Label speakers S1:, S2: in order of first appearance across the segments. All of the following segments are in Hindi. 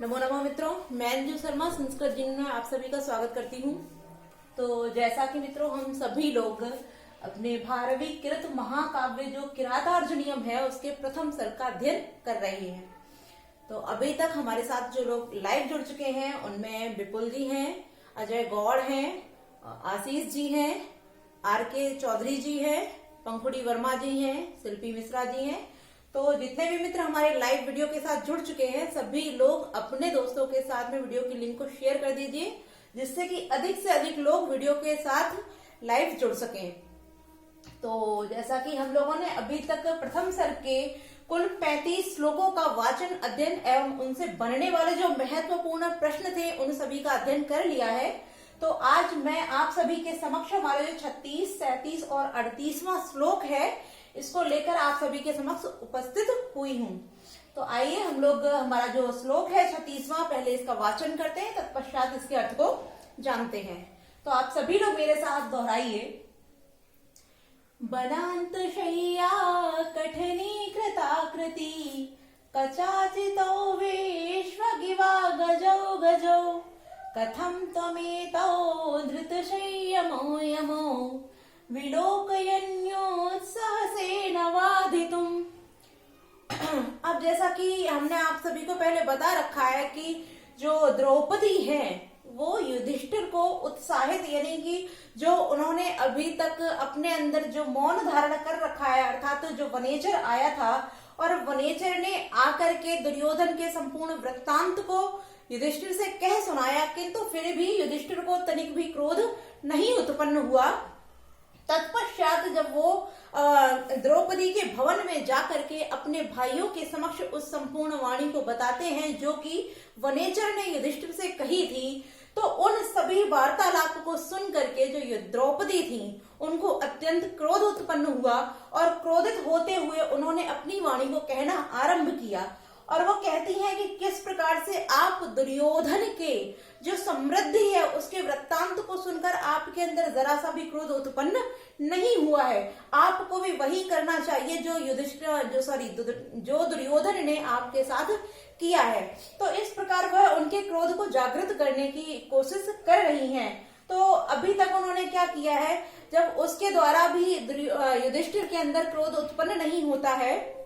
S1: नमो नमः मित्रों, मैं अंजू शर्मा संस्कृत जिन में आप सभी का स्वागत करती हूँ। तो जैसा कि मित्रों हम सभी लोग अपने भारवी कृत महाकाव्य जो किरातार्जुनीयम है उसके प्रथम सर्ग का अध्ययन कर रहे हैं। तो अभी तक हमारे साथ जो लोग लाइव जुड़ चुके हैं उनमें विपुल जी हैं, अजय गौड़ हैं, आशीष जी हैं, आर.के. चौधरी जी हैं, पंखुड़ी वर्मा जी हैं, शिल्पी मिश्रा जी हैं। तो जितने भी मित्र हमारे लाइव वीडियो के साथ जुड़ चुके हैं सभी लोग अपने दोस्तों के साथ में वीडियो की लिंक को शेयर कर दीजिए, जिससे कि अधिक से अधिक लोग वीडियो के साथ लाइव जुड़ सकें। तो जैसा कि हम लोगों ने अभी तक प्रथम सर्ग के कुल 35 श्लोकों का वाचन, अध्ययन एवं उनसे बनने वाले जो महत्वपूर्ण प्रश्न थे उन सभी का अध्ययन कर लिया है। तो आज मैं आप सभी के समक्ष हमारे जो 36, 37 और 38वां श्लोक है इसको लेकर आप सभी के समक्ष उपस्थित हुई हूँ। तो आइए हम लोग हमारा जो श्लोक है 36वां पहले इसका वाचन करते हैं, तत्पश्चात इसके अर्थ को जानते हैं। तो आप सभी लोग मेरे साथ दोहराइए। बनान्त शय्या कठिनी कृताकृति कचाचितो विश्वगिवा गजौ गजौ कथं त्वमेतौ धृतशय्यमो यमो विलोकयन्योत्साहसेन वादितुम्। अब जैसा कि हमने आप सभी को पहले बता रखा है कि जो द्रौपदी है वो युधिष्ठिर को उत्साहित, यानी कि जो उन्होंने अभी तक अपने अंदर जो मौन धारण कर रखा है, अर्थात तो जो वनेचर आया था और वनेचर ने आकर के दुर्योधन के संपूर्ण वृत्तांत को युधिष्ठिर से कह सुनाया, किंतु फिर भी युधिष्ठिर को तनिक भी क्रोध नहीं उत्पन्न हुआ। तत्पश्चात जब वो द्रौपदी के भवन में जाकर के अपने भाइयों के समक्ष उस संपूर्ण वाणी को बताते हैं जो कि वनेचर ने युधिष्ठिर से कही थी, तो उन सभी वार्तालाप को सुन करके जो द्रौपदी थी उनको अत्यंत क्रोध उत्पन्न हुआ और क्रोधित होते हुए उन्होंने अपनी वाणी को कहना आरंभ किया। और वो कहती हैं कि किस प्रकार से आप दुर्योधन के जो समृद्धि है उसके वृत्तांत को सुनकर आपके अंदर जरा सा भी क्रोध उत्पन्न नहीं हुआ है। आपको भी वही करना चाहिए जो दुर्योधन ने आपके साथ किया है। तो इस प्रकार वह उनके क्रोध को जागृत करने की कोशिश कर रही हैं। तो अभी तक उन्होंने क्या किया है, जब उसके द्वारा भी युधिष्ठिर के अंदर क्रोध उत्पन्न नहीं होता है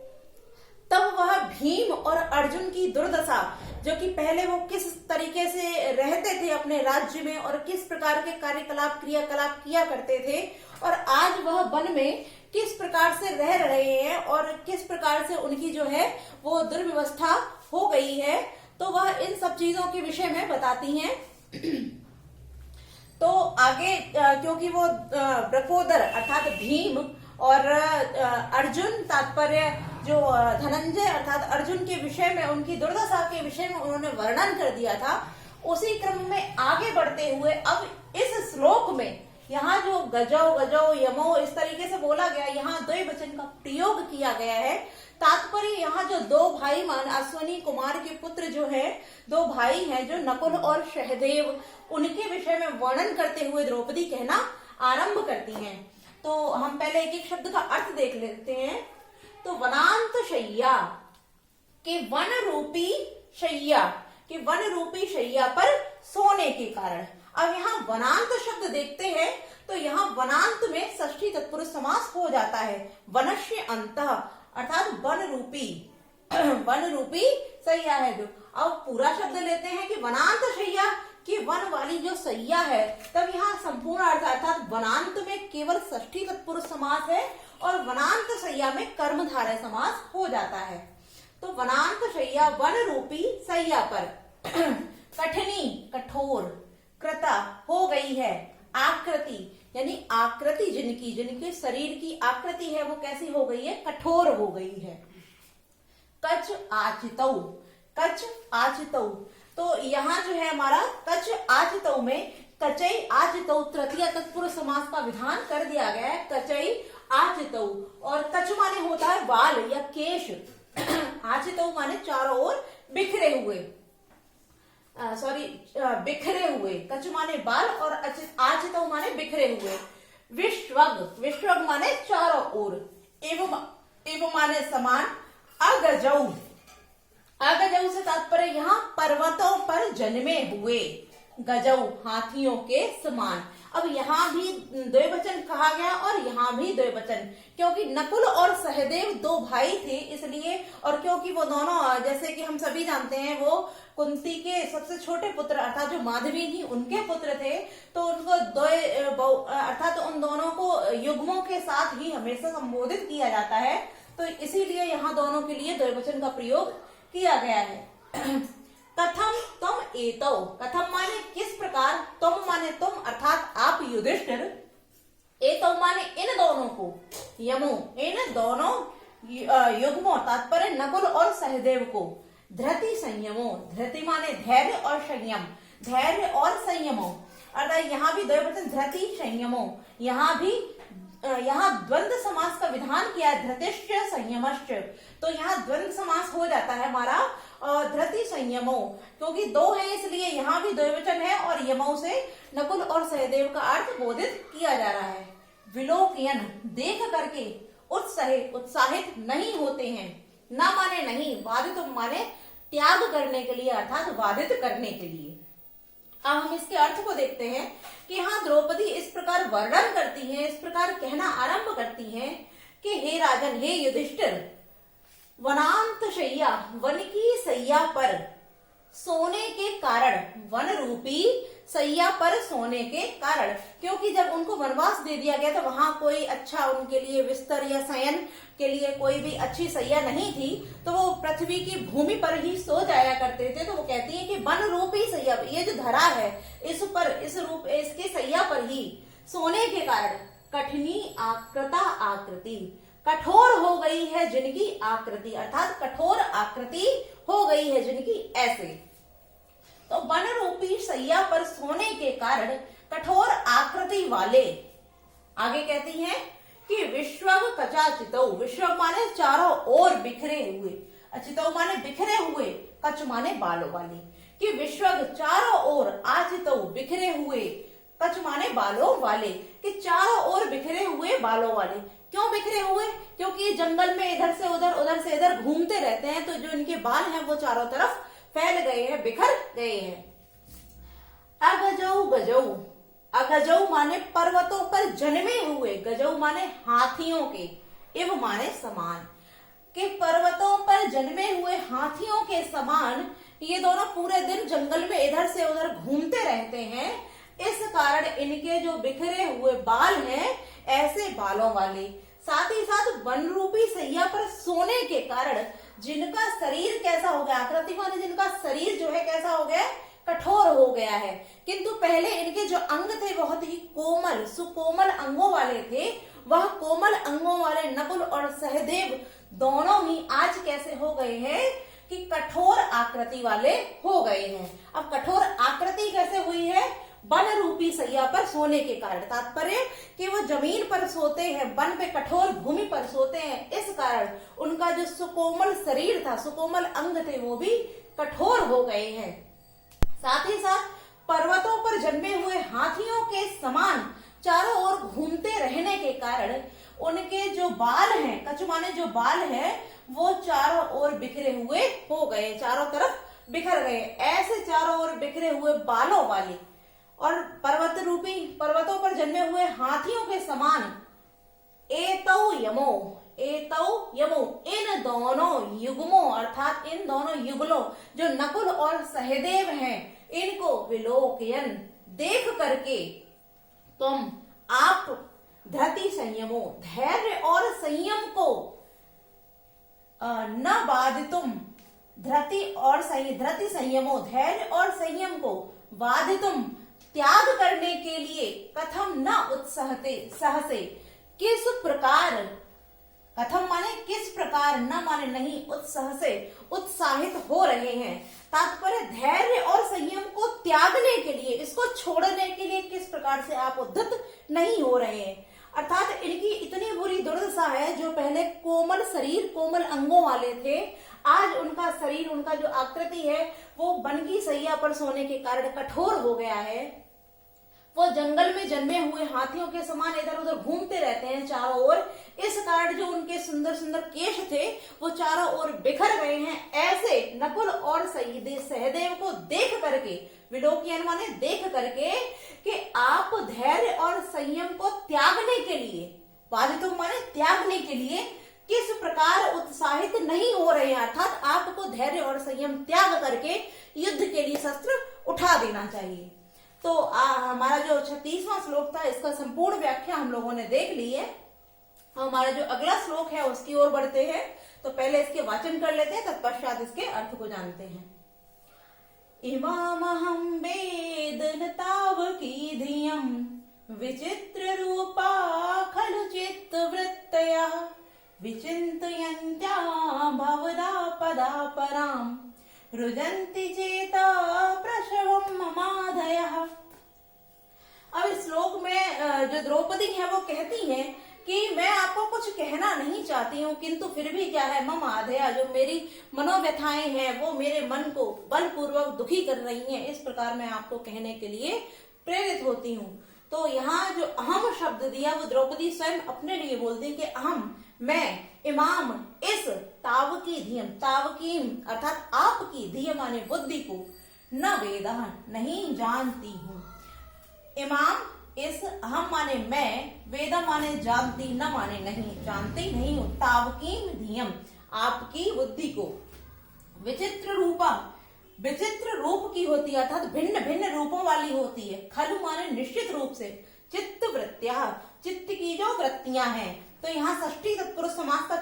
S1: तब वह भीम और अर्जुन की दुर्दशा, जो कि पहले वो किस तरीके से रहते थे अपने राज्य में और किस प्रकार के कार्यकलाप क्रियाकलाप किया करते थे, और आज वह वन में किस प्रकार से रह रहे हैं और किस प्रकार से उनकी जो है वो दुर्व्यवस्था हो गई है, तो वह इन सब चीजों के विषय में बताती हैं। तो आगे क्योंकि वो ब्रकोदर अर्थात भीम और अर्जुन तात्पर्य जो धनंजय अर्थात अर्जुन के विषय में, उनकी दुर्दशा के विषय में उन्होंने वर्णन कर दिया था, उसी क्रम में आगे बढ़ते हुए अब इस श्लोक में यहाँ जो गजौ गजौ यमो इस तरीके से बोला गया, यहाँ द्विवचन का प्रयोग किया गया है। तात्पर्य यहाँ जो दो भाई मान अश्वनी कुमार के पुत्र जो है, दो भाई हैं जो नकुल और सहदेव, उनके विषय में वर्णन करते हुए द्रौपदी कहना आरंभ करती हैं। तो हम पहले एक एक शब्द का अर्थ देख लेते हैं। तो वनांत शय्या के वन रूपी शय्या, के वन रूपी शय्या पर सोने के कारण। अब यहाँ वनांत शब्द देखते हैं तो यहाँ वनांत में षष्ठी तत्पुरुष समास हो जाता है। वनस्य अंतः अर्थात वन रूपी, वन रूपी शय्या है जो। अब पूरा शब्द लेते हैं कि वनांत शय्या कि वन वाली जो सैया है, तब यहाँ संपूर्ण अर्थ अर्थात वनांत में केवल षष्ठी तत्पुरुष समास है और वनांत सैया में कर्मधारय समास हो जाता है। तो वनांत शय्या वन रूपी सैया पर कठिनी कठोर, कृता हो गई है, आकृति यानी आकृति जिनके शरीर की आकृति है वो कैसी हो गई है, कठोर हो गई है। कच आचितौ, कच आचितौ, तो यहाँ जो है हमारा कच आचितौ में कचई आचितौ तृतीय तत्पुरुष समास का विधान कर दिया गया है। कचई आचितौ, और कच माने होता है बाल या केश, आचितौ माने चारों ओर बिखरे हुए, बिखरे हुए, कच माने बाल और आचितौ माने बिखरे हुए। विश्वग, विश्वग माने चारों ओर, एवं माने समान। अगजौ, अगजऊ से तात्पर्य यहाँ पर्वतों पर जन्मे हुए, गजऊ हाथियों के समान। अब यहाँ भी द्विवचन कहा गया और यहाँ भी द्विवचन, क्योंकि नकुल और सहदेव दो भाई थे इसलिए, और क्योंकि वो दोनों जैसे कि हम सभी जानते हैं वो कुंती के सबसे छोटे पुत्र अर्थात जो माधवी थी उनके पुत्र थे, तो उनको अर्थात उन दोनों को युग्मों के साथ ही हमेशा संबोधित किया जाता है, तो इसीलिए यहाँ दोनों के लिए द्विवचन का प्रयोग किया गया है। कथम तुम एतौ, कथम माने किस प्रकार, तुम माने तुम अर्थात आप युधिष्ठिर, एतौ माने इन दोनों को, यमो इन दोनों युग्मों तात्पर्य नकुल और सहदेव को, धृति संयमो, धृति माने धैर्य और संयम, धैर्य और संयमो अर्थात यहाँ भी द्विवचन धृति संयमो, यहाँ द्वंद्व समास का विधान किया है, धृतिश्च संयमश्च, तो यहाँ द्वंद्व समास हो जाता है हमारा धृति संयमो, क्योंकि दो है इसलिए यहाँ भी द्विवचन है और यमो से नकुल और सहदेव का अर्थ बोधित किया जा रहा है। विलोकयन देख करके उत्साहित नहीं होते हैं, न माने नहीं, वादित माने त्याग करने के लिए अर्थात वादित करने के लिए। अब हम इसके अर्थ को देखते हैं कि यहाँ द्रौपदी इस प्रकार वर्णन करती है, इस प्रकार कहना आरंभ करती है कि हे राजन, हे युधिष्ठिर, वनांत शैया, वन की सैया पर सोने के कारण, वन रूपी सैया पर सोने के कारण, क्योंकि जब उनको वनवास दे दिया गया तो वहां कोई अच्छा उनके लिए बिस्तर या शयन के लिए कोई भी अच्छी सैया नहीं थी, तो वो पृथ्वी की भूमि पर ही सो जाया करते थे। तो वो कहती है कि वन रूपी सैया, ये जो धरा है इसके सैया पर ही सोने के कारण कठिनी आकृता आकृति, कठोर हो गई है जिनकी आकृति, अर्थात कठोर आकृति हो गई है जिनकी ऐसे। तो वन रूपी सैया पर सोने के कारण कठोर आकृति वाले, आगे कहती हैं कि विश्वग कचाचितौ, विश्वग माने चारों ओर बिखरे हुए, अचितौ माने बिखरे हुए, कच माने बालों वाले, कि विश्वग चारों ओर, आचितौ बिखरे हुए, कच माने बालों वाले, कि चारों ओर बिखरे हुए बालों वाले। क्यों बिखरे हुए? क्योंकि जंगल में इधर से उधर घूमते रहते हैं, तो जो इनके बाल हैं वो चारों तरफ फैल गए हैं, बिखर गए हैं। अगजौ गजौ, अगजौ माने पर्वतों पर जन्मे हुए, गजौ माने हाथियों के, इव माने समान, कि पर्वतों पर जन्मे हुए हाथियों के समान ये दोनों पूरे दिन जंगल में इधर से उधर घूमते रहते हैं, इस कारण इनके जो बिखरे हुए बाल हैं ऐसे बालों वाले, साथ ही साथ वन रूपी सैया पर सोने के कारण जिनका शरीर कैसा हो गया, आकृति माने जिनका शरीर जो है कैसा हो गया, कठोर हो गया है, किंतु पहले इनके जो अंग थे बहुत ही कोमल सुकोमल अंगों वाले थे, वह कोमल अंगों वाले नकुल और सहदेव दोनों ही आज कैसे हो गए हैं कि कठोर आकृति वाले हो गए हैं। अब कठोर आकृति कैसे हुई है? वन रूपी सैया पर सोने के कारण, तात्पर्य कि वो जमीन पर सोते हैं, वन पे कठोर भूमि पर सोते हैं, इस कारण उनका जो सुकोमल शरीर था, सुकोमल अंग थे, वो भी कठोर हो गए हैं। साथ ही साथ पर्वतों पर जन्मे हुए हाथियों के समान चारों ओर घूमते रहने के कारण उनके जो बाल हैं, कछ माने जो बाल है, वो चारों ओर बिखरे हुए हो गए, चारों तरफ बिखर गए, ऐसे चारों ओर बिखरे हुए बालों वाले और पर्वतों पर जन्मे हुए हाथियों के समान एतौ यमो, एतौ यमो, इन दोनों युग्मों अर्थात इन दोनों युगलों जो नकुल और सहदेव हैं, इनको विलोकयन देख करके तुम आप धृति संयमो, धैर्य और संयम को न बाधितुम, धृति संयमो, धैर्य और संयम को बाधितुम त्याग करने के लिए कथम न उत्साहते सहसे, किस प्रकार, कथम माने किस प्रकार, न माने नहीं, उत्साह से उत्साहित हो रहे हैं, तात्पर्य धैर्य और संयम को त्यागने के लिए, इसको छोड़ने के लिए किस प्रकार से आप उद्यत नहीं हो रहे हैं। अर्थात इनकी इतनी बुरी दुर्दशा है, जो पहले कोमल शरीर कोमल अंगों वाले थे, आज उनका शरीर, उनका जो आकृति है वो वन की सैया पर सोने के कारण कठोर हो गया है। वो जंगल में जन्मे हुए हाथियों के समान इधर उधर घूमते रहते हैं चारों ओर। इस कारण जो उनके सुंदर सुंदर केश थे वो चारों ओर बिखर गए हैं। ऐसे नकुल और सहदेव को देख करके, विलोकियन माने देख करके, कि आप धैर्य और संयम को त्यागने के लिए, बाधितों माने त्यागने के लिए किस प्रकार उत्साहित नहीं हो रहे हैं, अर्थात आपको धैर्य और संयम त्याग करके युद्ध के लिए शस्त्र उठा देना चाहिए। तो हमारा जो 36वां श्लोक था इसका संपूर्ण व्याख्या हम लोगों ने देख ली है। हमारा जो अगला श्लोक है उसकी ओर बढ़ते हैं। तो पहले इसके वाचन कर लेते हैं, तत्पश्चात इसके अर्थ को जानते हैं। इमामहं वेद तावकी धियं विचित्र रूपा खलु चित्तवृत्तयः विचिन्तयन्त्या भवदा पदा परां रुजन्ति चेता प्रशवं ममाधयः। अब इस श्लोक में जो द्रौपदी है वो कहती हैं कि मैं आपको कुछ कहना नहीं चाहती हूँ, किंतु फिर भी क्या है, मम आधया, जो मेरी मनोव्यथाएं हैं वो मेरे मन को बलपूर्वक दुखी कर रही हैं, इस प्रकार मैं आपको कहने के लिए प्रेरित होती हूँ। तो यहाँ जो अहम शब्द दिया वो द्रौपदी स्वयं अपने लिए बोलती है कि अहम, मैं, इमाम, इस, तावकी धियम, तावकीम अर्थात आपकी, धियम माने बुद्धि को, न वेदः नहीं जानती हूँ। इमाम, इस, अहम माने मैं, वेदम माने जानती, न माने नहीं, जानती नहीं हूँ, तावकीम धियम आपकी बुद्धि को, विचित्र रूपा, विचित्र रूप की होती है अर्थात भिन्न भिन्न रूपों वाली होती है, खलु माने निश्चित रूप से, चित्त वृत्तियां चित्त की जो वृत्तियां हैं। तो यहाँ षष्ठी तत्पुरुष समास का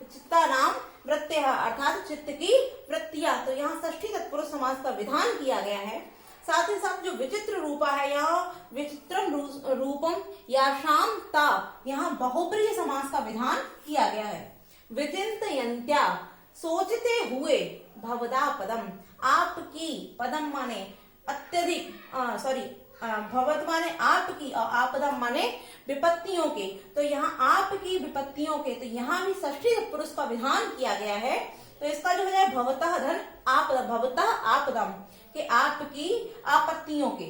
S1: चित्ता नाम वृत्त्य अर्थात चित्त की वृत्तियां, तो यहाँ षष्ठी तत्पुरुष समास का विधान किया गया है। साथ ही साथ जो विचित्र रूपा है, यहाँ विचित्रम रूपम या शांता, यहाँ बहुप्रिय समास का विधान किया गया है। विचिंतयन्त्या सोचते हुए, भवदा पदम आपकी, पदम माने अत्यधिक, भवत माने आपकी और आपदम माने विपत्तियों के, तो यहाँ आपकी विपत्तियों के, तो यहाँ भी षष्ठी पुरुष का विधान किया गया है। तो इसका जो है भवतः धन आप, भवतः आपदम के आपकी आपत्तियों के,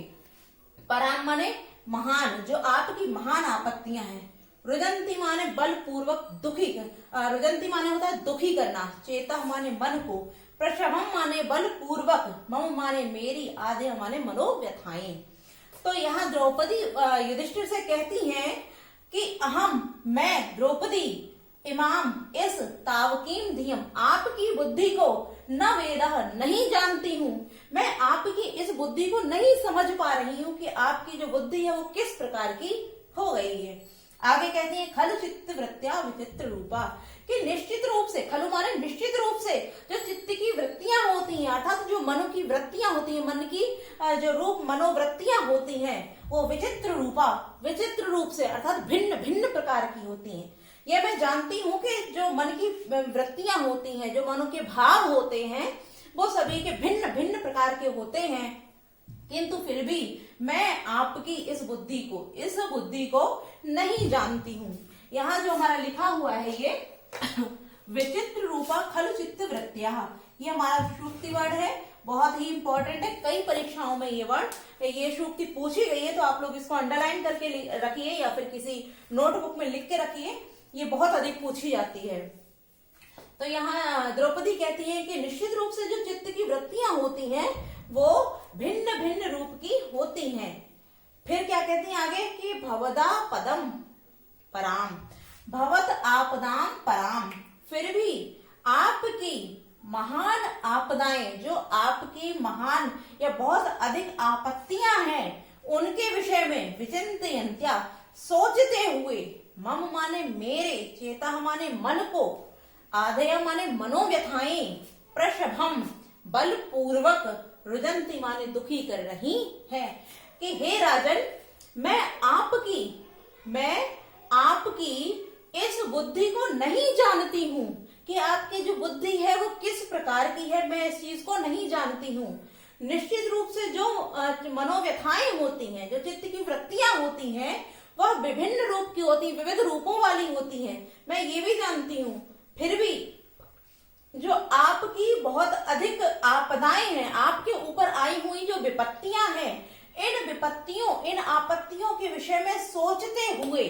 S1: पराम माने महान, जो आपकी महान आपत्तियां हैं, रुजंती माने बलपूर्वक दुखी, रुजंती माने होता है दुखी करना, चेता माने मन को, प्रशमम माने बलपूर्वक, मम माने मेरी, आदि माने मनोव्यथाएं। तो यहाँ द्रौपदी युधिष्ठिर से कहती हैं कि अहम, मैं द्रौपदी, इमाम, इस, तावकीम धियम आपकी बुद्धि को, न वेदः नहीं जानती हूँ, मैं आपकी इस बुद्धि को नहीं समझ पा रही हूँ कि आपकी जो बुद्धि है वो किस प्रकार की हो गई है। आगे कहती है खलु चित्त वृत्तिया विचित्र रूपा, कि निश्चित रूप से, खलु माने निश्चित रूप से, जो चित्त की वृत्तियां होती हैं अर्थात जो मन की वृत्तियां होती हैं, मन की जो रूप मनोवृत्तियां होती हैं वो विचित्र रूपा, विचित्र रूप से अर्थात भिन्न भिन्न प्रकार की होती हैं। ये मैं जानती हूँ कि जो मन की वृत्तियां होती हैं, जो मनो के भाव होते हैं वो सभी के भिन्न भिन्न प्रकार के होते हैं, किंतु फिर भी मैं आपकी इस बुद्धि को नहीं जानती हूँ। यहाँ जो हमारा लिखा हुआ है ये विचित्र रूपा खलु चित्त वृत्तिया, ये हमारा सूक्ति वर्ड है, बहुत ही इंपॉर्टेंट है। कई परीक्षाओं में ये वर्ड, ये सूक्ति पूछी गई है, तो आप लोग इसको अंडरलाइन करके रखिए या फिर किसी नोटबुक में लिख के रखिए, ये बहुत अधिक पूछी जाती है। तो यहाँ द्रौपदी कहती है कि निश्चित रूप से जो चित्त की वृत्तियां होती हैं वो भिन्न भिन्न रूप की होती हैं। फिर क्या कहती हैं आगे कि भवदा पदम पराम, भवत आपदाम पराम, फिर भी आपकी महान आपदाएं, जो आपकी महान या बहुत अधिक आपत्तियां हैं उनके विषय में विचिंतयन्त्या सोचते हुए, मम माने मेरे, चेता माने मन को, आधेय माने मनोव्यथाएं, प्रशभम बलपूर्वक, रुदंती माने दुखी कर रही है कि हे राजन, मैं आपकी इस बुद्धि को नहीं जानती हूँ कि आपकी जो बुद्धि है वो किस प्रकार की है, मैं इस चीज को नहीं जानती हूँ। निश्चित रूप से जो मनोव्यथाएं होती हैं, जो चित्त की वृत्तियां होती हैं वह विभिन्न रूप की होती, विविध रूपों वाली होती हैं, मैं ये भी जानती हूँ। फिर भी जो आपकी बहुत अधिक आपदाएं हैं, आपके ऊपर आई हुई जो विपत्तियां इन आपत्तियों के विषय में सोचते हुए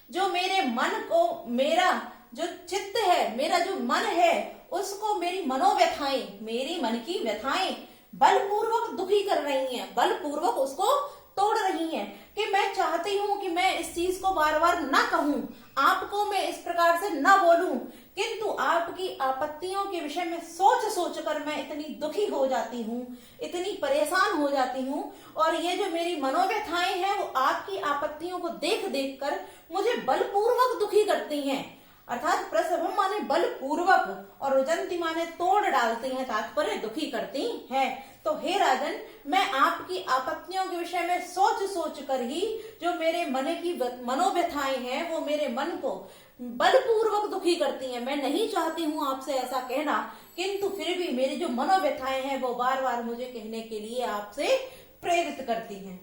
S1: जो मेरे मन को, मेरा जो चित्त है, मेरा जो मन है, उसको मेरी मनोव्यथाएं, मेरी मन की व्यथाएं बलपूर्वक दुखी कर रही हैं, बलपूर्वक उसको तोड़ रही हैं। कि मैं चाहती हूं कि मैं इस चीज को बार बार ना कहूं, आपको मैं इस प्रकार से ना बोलूं, किंतु आपकी आपत्तियों के विषय में सोच सोच कर मैं इतनी दुखी हो जाती हूँ, इतनी परेशान हो जाती हूँ, और ये जो मेरी मनोव्यथाएं हैं वो आपकी आपत्तियों को देख देख कर मुझे बलपूर्वक दुखी करती हैं। अर्थात प्रसभम माने बलपूर्वक और रुजंती माने तोड़ डालती हैं, तात्पर्य दुखी करती हैं। तो हे राजन, मैं आपकी आपत्तियों के विषय में सोच सोच कर ही जो मेरे मन की मनोव्यथाएं हैं वो मेरे मन को बलपूर्वक दुखी करती हैं। मैं नहीं चाहती हूं आपसे ऐसा कहना, किंतु फिर भी मेरी जो मनोव्यथाएं हैं वो बार बार मुझे कहने के लिए आपसे प्रेरित करती हैं।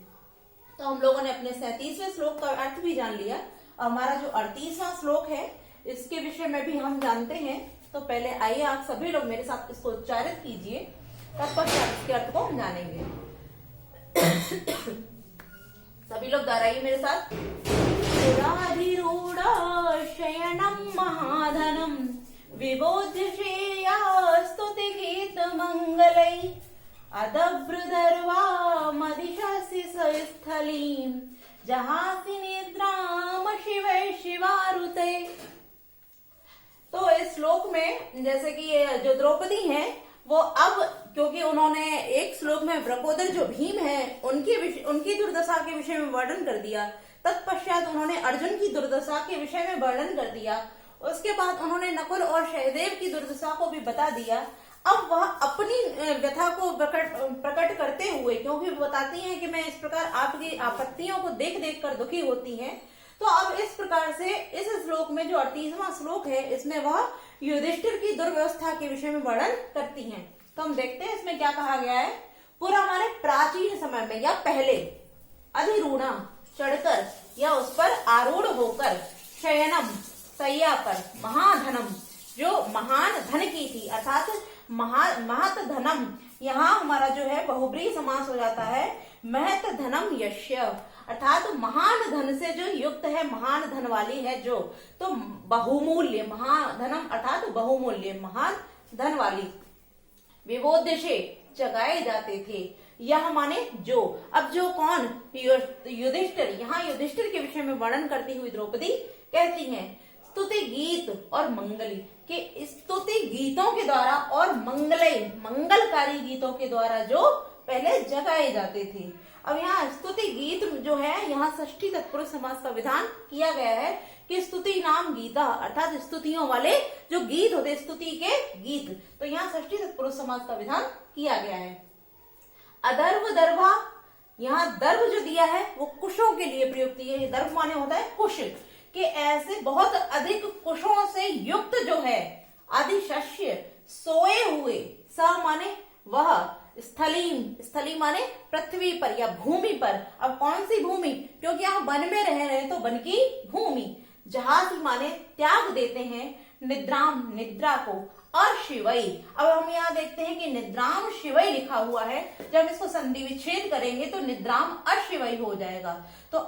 S1: तो हम लोगों ने अपने 37वें श्लोक का अर्थ भी जान लिया। हमारा जो 38वां श्लोक है इसके विषय में भी हम जानते हैं। तो पहले आइए आप सभी लोग मेरे साथ इसको उच्चारित कीजिए, तत्पश्चात इसके अर्थ को हम जानेंगे। सभी लोग दोहराइए मेरे साथ। पुराधिरूढ़ शयनम महाधनम विबोध्य श्रेया स्तुति गीत मंगलै अदभ्रुदर्वा मदिशसि स्थलीं जहासि निद्राम शिवै शिवारुते। तो इस श्लोक में जैसे कि जो द्रौपदी हैं वो अब, क्योंकि उन्होंने एक श्लोक में वृकोदर जो भीम है उनकी दुर्दशा के विषय में वर्णन कर दिया, तत्पश्चात उन्होंने अर्जुन की दुर्दशा के विषय में वर्णन कर दिया, उसके बाद उन्होंने नकुल और सहदेव की दुर्दशा को भी बता दिया। अब वह अपनी व्यथा को प्रकट करते हुए, क्योंकि वो बताती हैं कि मैं इस प्रकार आपकी आपत्तियों को देख देख कर दुखी होती हैं, तो अब इस प्रकार से इस श्लोक में जो 38वां श्लोक है इसमें वह युधिष्ठिर की दुर्व्यवस्था के विषय में वर्णन करती हैं। तो हम देखते हैं इसमें क्या कहा गया है। पूरा हमारे प्राचीन समय में या पहले, अधिरूढ़ा चढ़कर या उस पर आरूढ़ होकर, शयनम सैया पर, महाधनम जो महान धन की थी, अर्थात महत धनम, यहाँ हमारा जो है बहुब्रीहि समास हो जाता है, महत धनम यश्य, अर्थात महान धन से जो युक्त है, महान धन वाली है जो, तो बहुमूल्य, महाधनम अर्थात बहुमूल्य, महान धन वाली, विबोध्य से जगाए जाते थे, यह माने जो। अब जो कौन, युधिष्ठिर, यहाँ युधिष्ठिर के विषय में वर्णन करती हुई द्रौपदी कहती हैं स्तुति गीत और मंगली, के स्तुति गीतों के द्वारा और मंगलकारी गीतों के द्वारा जो पहले जगाए जाते थे। अब यहाँ स्तुति गीत जो है, यहाँ षष्ठी तत्पुरुष समास का विधान किया गया है कि स्तुति नाम गीता, अर्थात स्तुतियों वाले जो गीत होते, स्तुति के गीत, तो यहाँ षष्ठी तत्पुरुष समास का विधान किया गया है। अदर्भ दर्भा, यहाँ दर्भ जो दिया है वो कुशों के लिए प्रयुक्त है। दर्भ माने होता है कुश, कि ऐसे बहुत अधिक कुशों से युक्त जो है, आदि शस्य सोए हुए, स माने वह, स्थलीम, स्थली माने पृथ्वी पर या भूमि पर। अब कौन सी भूमि, क्योंकि यहाँ वन में रह रहे हैं तो वन की भूमि। जहासी माने त्याग देते हैं, निद्राम निद्रा को, अशिवई। अब हम यहाँ देखते हैं कि निद्राम शिवई लिखा हुआ है, जब इसको संधि विच्छेद करेंगे तो निद्राम अशिवई हो जाएगा। तो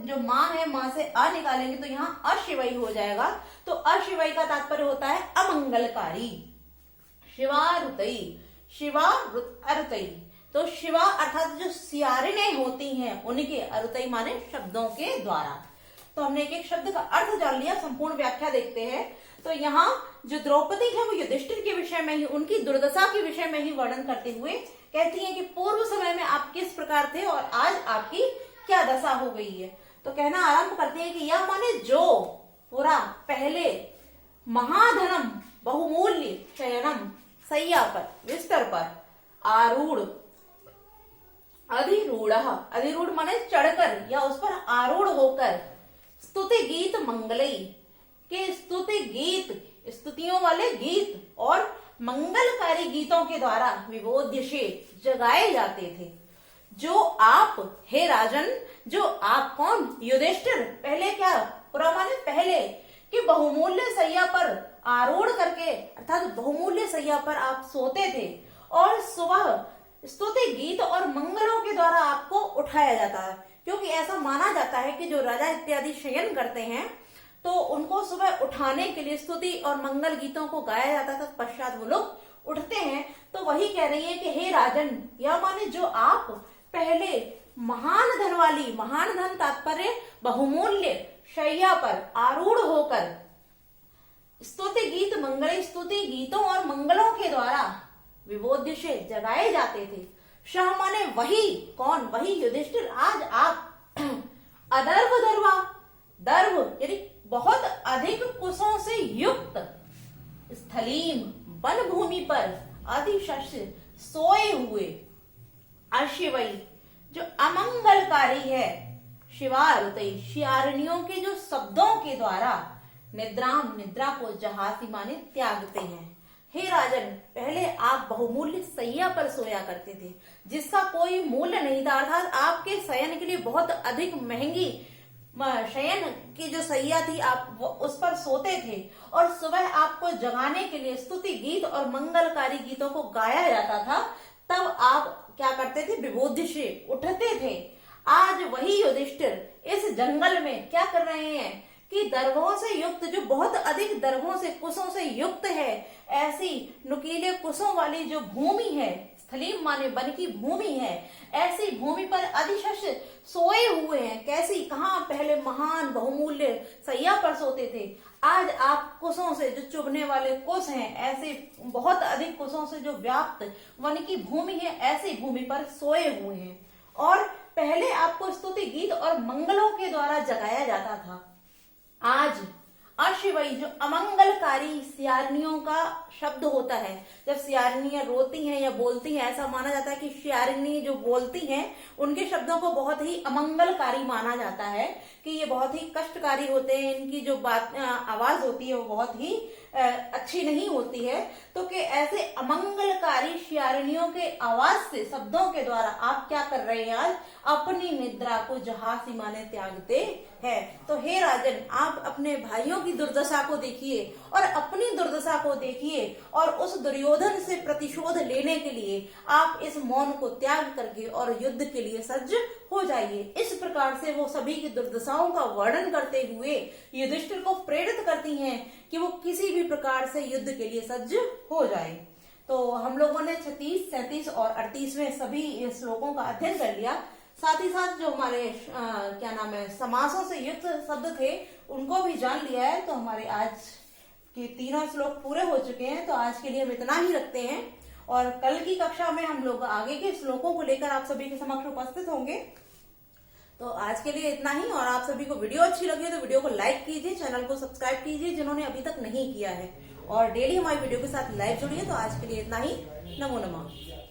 S1: जो माँ है, माँ से अ निकालेंगे तो यहाँ अशिवई हो जाएगा। तो अशिवई का तात्पर्य होता है अमंगलकारी। शिवारुतई, शिवा अरुतई, तो शिवा अर्थात जो सियारिनें होती हैं उनके, अरुतई माने शब्दों के द्वारा। तो हमने एक एक शब्द का अर्थ जान लिया, संपूर्ण व्याख्या देखते हैं। तो यहाँ जो द्रौपदी है वो युधिष्ठिर के विषय में ही, उनकी दुर्दशा के विषय में ही वर्णन करते हुए कहती हैं कि पूर्व समय में आप किस प्रकार थे और आज आपकी क्या दशा हो गई है। तो कहना आरंभ करती है कि यह माने जो, पूरा पहले, महाधनम बहुमूल्य, शयनम सैया पर, बिस्तर पर, आरूढ़, अधिरूढ़, अधिरूढ़ माने चढ़कर या उस पर आरूढ़ होकर, स्तुति गीत मंगलई, के स्तुति गीत, स्तुतियों वाले गीत और मंगलकारी गीतों के द्वारा विबोध्य से जगाए जाते थे। जो आप, हे राजन, जो आप कौन, युधिष्ठिर, पहले क्या, पूरा माने पहले, कि बहुमूल्य सैया पर आरूढ़ करके, अर्थात बहुमूल्य सैया पर आप सोते थे और सुबह स्तुति गीत और मंगलों के द्वारा आपको उठाया जाता है, क्योंकि ऐसा माना जाता है कि जो राजा इत्यादि शयन करते हैं तो उनको सुबह उठाने के लिए स्तुति और मंगल गीतों को गाया जाता था, पश्चात वो लोग उठते हैं। तो वही कह रही है कि हे राजन, यह माने जो आप पहले महान धन वाली, महान धन तात्पर्य बहुमूल्य शैया पर आरूढ़ होकर स्तुति गीत मंगल स्तुति गीतों और मंगलों के द्वारा विबोध्य से जगाए जाते थे। शाह माने वही, कौन? वही युधिष्ठिर। आज आप अदर्भ दर्वा, दर्भ यानी बहुत अधिक कुशों से युक्त स्थलीम वन भूमि पर अधिशस्य सोए हुए अशिवई जो अमंगलकारी है, शिवारुतई शियारनियों के जो शब्दों के द्वारा निद्राम निद्रा को जहासी माने त्यागते हैं। हे राजन, पहले आप बहुमूल्य सैया पर सोया करते थे जिसका कोई मूल्य नहीं था, अर्थात आपके शयन के लिए बहुत अधिक महंगी शयन की जो सैया थी आप उस पर सोते थे, और सुबह आपको जगाने के लिए स्तुति गीत और मंगलकारी गीतों को गाया जाता था। तब आप क्या करते थे? विबोध्य से उठते थे। आज वही युधिष्ठिर इस जंगल में क्या कर रहे हैं कि दर्भों से युक्त, जो बहुत अधिक दर्भों से कुशों से युक्त है, ऐसी नुकीले कुशों वाली जो भूमि है, स्थलीम माने वन की भूमि है, ऐसी भूमि पर अधिशस्य सोए हुए हैं। कैसी? कहाँ? पहले महान बहुमूल्य सैया पर सोते थे, आज आप कुशों से, जो चुभने वाले कुश हैं, ऐसे बहुत अधिक कुशों से जो व्याप्त वन की भूमि है, ऐसी भूमि पर सोए हुए हैं। और पहले आपको स्तुति गीत और मंगलों के द्वारा जगाया जाता था। आज अशिवई जो अमंगलकारी सियारनियों का शब्द होता है, जब सियारनियां रोती हैं या बोलती हैं, ऐसा माना जाता है कि सियारनी जो बोलती हैं उनके शब्दों को बहुत ही अमंगलकारी माना जाता है, कि ये बहुत ही कष्टकारी होते हैं, इनकी जो बात आवाज होती है वो बहुत ही अच्छी नहीं होती है। तो कि ऐसे अमंगलकारी सियारनियों के आवाज से, शब्दों के द्वारा आप क्या कर रहे हैं? आज अपनी निद्रा को जहासी माने त्यागते हैं। तो हे राजन, आप अपने भाइयों की दुर्दशा को देखिए और अपनी दुर्दशा को देखिए, और उस दुर्योधन से प्रतिशोध लेने के लिए आप इस मौन को त्याग करके और युद्ध के लिए सज्ज हो जाइए। इस प्रकार से वो सभी की दुर्दशाओं का वर्णन करते हुए युधिष्ठिर को प्रेरित करती हैं कि वो किसी भी प्रकार से युद्ध के लिए सज्ज हो जाए। तो हम लोगों ने 36, 37 और 38वें सभी श्लोकों का अध्ययन कर लिया। साथ ही साथ जो हमारे क्या नाम है, समासों से युक्त शब्द थे उनको भी जान लिया है। तो हमारे आज के तीनों श्लोक पूरे हो चुके हैं। तो आज के लिए हम इतना ही रखते हैं, और कल की कक्षा में हम लोग आगे के श्लोकों को लेकर आप सभी के समक्ष उपस्थित होंगे। तो आज के लिए इतना ही, और आप सभी को वीडियो अच्छी लगी तो वीडियो को लाइक कीजिए, चैनल को सब्सक्राइब कीजिए जिन्होंने अभी तक नहीं किया है, और डेली हमारी वीडियो के साथ लाइव जुड़िए। तो आज के लिए इतना ही। नमो नमः।